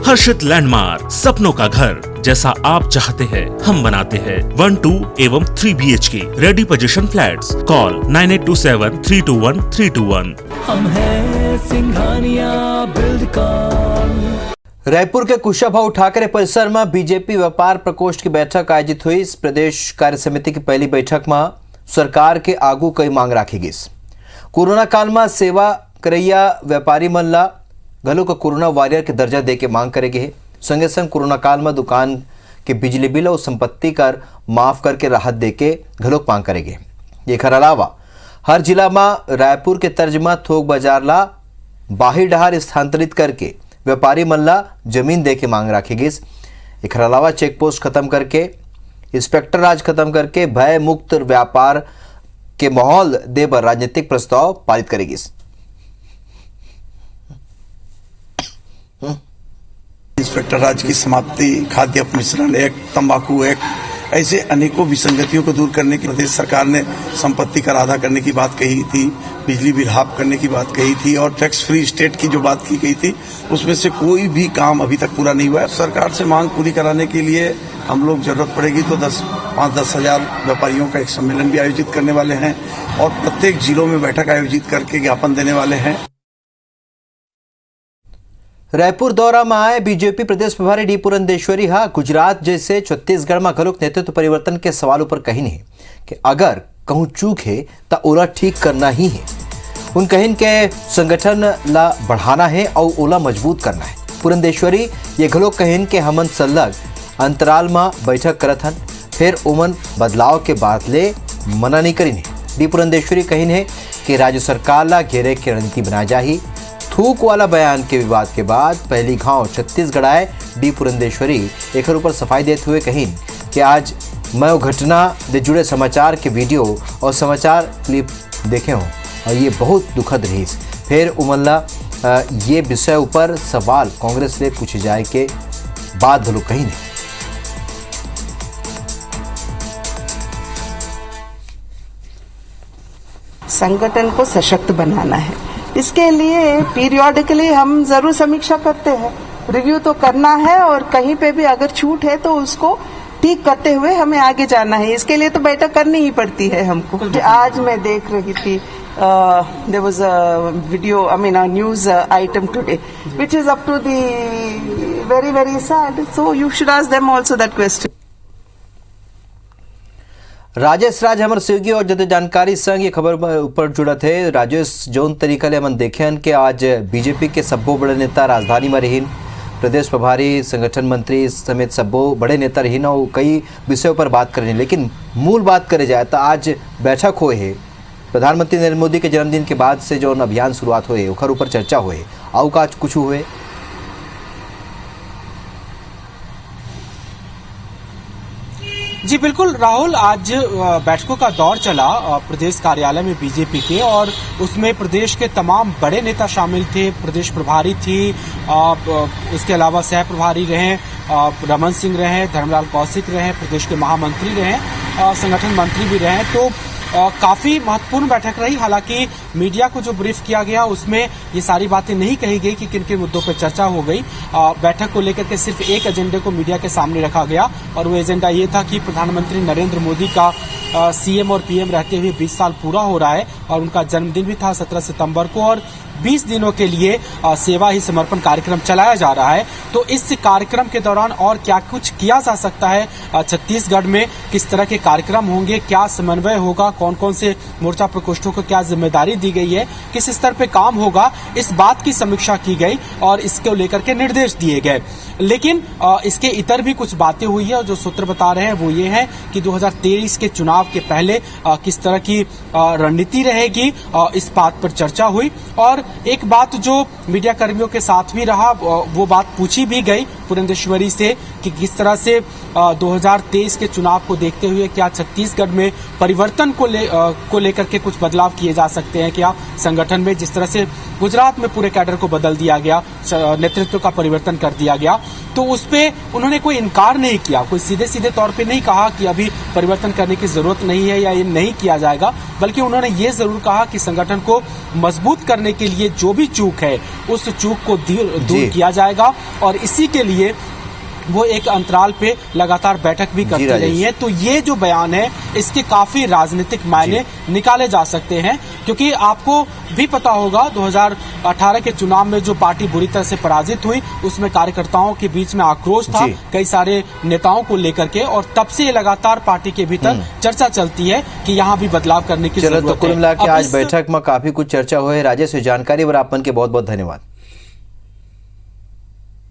हर्षित landmark, सपनों का घर जैसा आप चाहते हैं हम बनाते हैं। 1, 2 एवं 3 BHK ready position flats. Call 9827321321। हम हैं सिंघानिया बिल्डकॉन। रायपुर के कुशाभाऊ ठाकरे परिसर में बीजेपी व्यापार प्रकोष्ठ की बैठक आयोजित हुई। इस प्रदेश कार्य समिति की पहली बैठक में सरकार के आगू कई मांग राखी गई। कोरोना काल में सेवा करैया व्यापारी मन ला घलो को कोरोना वॉरियर के दर्जा दे के मांग करेगी है। संगे संग कोरोना काल में दुकान के बिजली बिल और संपत्ति कर माफ करके राहत दे के घलोक मांग करेंगे। एकर अलावा हर जिला में रायपुर के तर्ज में थोक बाजार ला बाहर डहार स्थानांतरित करके व्यापारी मन ला जमीन दे के मांग राखी गई। एकर अलावा चेक पोस्ट खत्म करके इंस्पेक्टर राज खत्म करके भय मुक्त व्यापार के माहौल दे बर राजनीतिक प्रस्ताव पारित करेगी। इंस्पेक्टर राज की समाप्ति, खाद्य अपमिश्रण एक्ट, तंबाकू एक्ट, ऐसे अनेकों विसंगतियों को दूर करने की प्रदेश सरकार ने संपत्ति कर आधा करने की बात कही थी, बिजली बिल हाफ करने की बात कही थी और टैक्स फ्री स्टेट की जो बात की गई थी उसमें से कोई भी काम अभी तक पूरा नहीं हुआ है। सरकार से मांग पूरी कराने के लिए हम लोग जरूरत पड़ेगी तो 5-10 हजार व्यापारियों का एक सम्मेलन भी आयोजित करने वाले हैं और प्रत्येक जिलों में बैठक आयोजित करके ज्ञापन देने वाले हैं। रायपुर दौरा में आए बीजेपी प्रदेश प्रभारी डी पुरंदेश्वरी गुजरात जैसे छत्तीसगढ़ में घलोक नेतृत्व परिवर्तन के सवालों पर कही नहीं कि अगर कहूं चूक है तो ओला ठीक करना ही है। उन कहिन के संगठन ला बढ़ाना है और ओला मजबूत करना है। पुरंदेश्वरी ये घलोक कहिन के हमन सलग अंतराल में बैठक करत हन, फिर उमन बदलाव के बाद ले मना नहीं करी। डी पुरंदेश्वरी कहिन है कि राज्य सरकार ला घेरे की रणनीति बना जाही। थूक वाला बयान के विवाद के बाद पहली घाव छत्तीसगढ़ आए डी पुरंदेश्वरी एक ऊपर सफाई देते हुए कहिन कि आज मैं घटना से जुड़े समाचार के वीडियो और समाचार क्लिप देखे हूँ और ये बहुत दुखद रही। फिर उमल्ला ये विषय ऊपर सवाल कांग्रेस से पूछे जाए के बाद भलो कहीं नहीं। संगठन को सशक्त बनाना है, इसके लिए पीरियोडिकली हम जरूर समीक्षा करते हैं, रिव्यू तो करना है और कहीं पे भी अगर छूट है तो उसको ठीक करते हुए हमें आगे जाना है। इसके लिए तो बैठक करनी ही पड़ती है हमको। आज मैं देख रही थी there was a video, I mean a news item today which is up to the very very sad, so you should ask them also that question. Rajesh Raj हमारे सहयोगी और जद जानकारी संग ये खबर ऊपर जुड़ा थे। राजेश जौन तरीका ले हमन देखे कि आज बीजेपी के सब्बो बड़े नेता राजधानी में रहीन, प्रदेश प्रभारी, संगठन मंत्री समेत सब्बो बड़े नेता रहीन और कई विषयों पर बात करें। लेकिन मूल बात करे जाए तो आज बैठक हुए है प्रधानमंत्री नरेंद्र मोदी के जन्मदिन के बाद से जो अभियान शुरुआत हुए ओकर ऊपर चर्चा हुए आउ का कुछ हुए। जी बिल्कुल राहुल, आज बैठकों का दौर चला प्रदेश कार्यालय में बीजेपी के और उसमें प्रदेश के तमाम बड़े नेता शामिल थे। प्रदेश प्रभारी थी, इसके अलावा सह प्रभारी रहे रमन सिंह रहे, धर्मलाल कौशिक रहे, प्रदेश के महामंत्री रहे, संगठन मंत्री भी रहे। तो काफी महत्वपूर्ण बैठक रही। हालांकि मीडिया को जो ब्रीफ किया गया उसमें ये सारी बातें नहीं कही गई कि किन किन मुद्दों पर चर्चा हो गई। बैठक को लेकर के सिर्फ एक एजेंडे को मीडिया के सामने रखा गया और वो एजेंडा ये था कि प्रधानमंत्री नरेंद्र मोदी का सीएम और पीएम रहते हुए 20 साल पूरा हो रहा है और उनका जन्मदिन भी था 17 सितंबर को और 20 दिनों के लिए सेवा ही समर्पण कार्यक्रम चलाया जा रहा है। तो इस कार्यक्रम के दौरान और क्या कुछ किया जा सकता है, छत्तीसगढ़ में किस तरह के कार्यक्रम होंगे, क्या समन्वय होगा, कौन कौन से मोर्चा प्रकोष्ठों को क्या जिम्मेदारी दी गई है, किस स्तर पे काम होगा, इस बात की समीक्षा की गई और इसको लेकर के निर्देश दिए गए। लेकिन इसके इतर भी कुछ बातें हुई है और जो सूत्र बता रहे हैं वो ये है कि 2023 के चुनाव के पहले किस तरह की रणनीति रहेगी, इस बात पर चर्चा हुई। और एक बात जो मीडिया कर्मियों के साथ भी रहा वो बात पूछी भी गई पुरंदेश्वरी से कि किस तरह से 2023 के चुनाव को देखते हुए क्या छत्तीसगढ़ में परिवर्तन को लेकर के कुछ बदलाव किए जा सकते हैं क्या संगठन में, जिस तरह से गुजरात में पूरे कैडर को बदल दिया गया, नेतृत्व का परिवर्तन कर दिया गया, तो उस पे उन्होंने कोई इनकार नहीं किया, कोई सीधे सीधे तौर पे नहीं कहा कि अभी परिवर्तन करने की जरूरत नहीं है या ये नहीं किया जाएगा, बल्कि उन्होंने ये जरूर कहा कि संगठन को मजबूत करने के लिए जो भी चूक है उस चूक को दूर किया जाएगा और इसी के लिए वो एक अंतराल पे लगातार बैठक भी करती रही है। तो ये जो बयान है इसके काफी राजनीतिक मायने निकाले जा सकते हैं, क्योंकि आपको भी पता होगा 2018 के चुनाव में जो पार्टी बुरी तरह से पराजित हुई उसमें कार्यकर्ताओं के बीच में आक्रोश था कई सारे नेताओं को लेकर के, और तब से लगातार पार्टी के भीतर चर्चा चलती है कि यहाँ भी बदलाव करने की जरूरत है। तो कुल मिला के आज बैठक में काफी कुछ चर्चा हुई। राजेश, जानकारी पर आप मन के बहुत बहुत धन्यवाद।